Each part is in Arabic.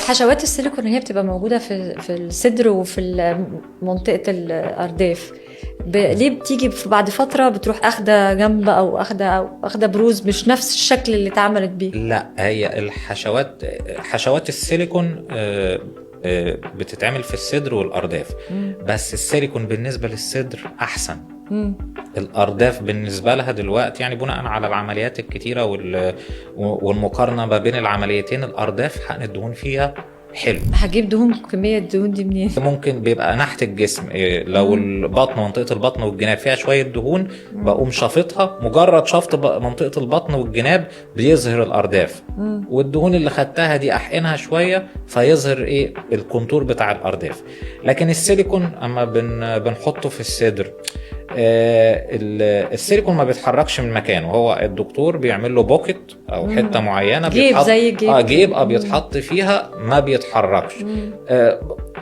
حشوات السيليكون هي بتبقى موجودة في الصدر وفي منطقة الأرداف. ليه بتيجي بعد فترة بتروح أخدة جنب أو أخدة بروز مش نفس الشكل اللي اتعملت بيه؟ لا، هي حشوات السيليكون بتتعمل في الصدر والأرداف. بس السيليكون بالنسبة للصدر أحسن. الأرداف بالنسبة لها دلوقتي يعني بناء على العمليات الكتيرة والمقارنة ما بين العمليتين، الأرداف حقن الدهون فيها حلو. هجيب دهون، كمية دهون دي منين؟ ممكن بيبقى ناحية الجسم، لو البطن منطقة البطن والجناب فيها شوية دهون بقوم شافطها، مجرد شفط منطقة البطن والجناب بيظهر الأرداف. والدهون اللي خدتها دي أحقنها شوية فيظهر ايه الكونتور بتاع الأرداف. لكن السيليكون اما بنحطه في الصدر، السيليكون ما بيتحركش من مكانه، هو الدكتور بيعمل له بوكيت او حته معينه جيب زي جيب بيتحط فيها ما بيتحركش.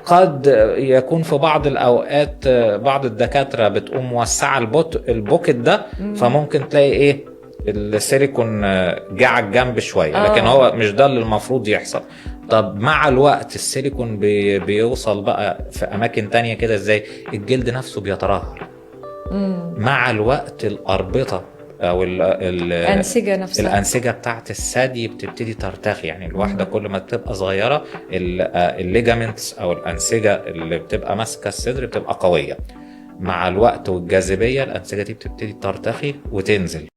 قد يكون في بعض الاوقات بعض الدكاتره بتقوم موسعه البوكيت ده، فممكن تلاقي ايه السيليكون جه على الجنب شويه، لكن هو مش ده اللي المفروض يحصل. طب مع الوقت السيليكون بيوصل بقى في اماكن تانية كده، ازاي الجلد نفسه بيترهل. مع الوقت الأربطة أو الأنسجة نفسها، الأنسجة بتاعت الثدي بتبتدي ترتخي. يعني الواحدة كل ما تبقى صغيرة الليجامنتس أو الأنسجة اللي بتبقى ماسكة الصدر بتبقى قوية. مع الوقت والجاذبية الأنسجة دي بتبتدي ترتخي وتنزل.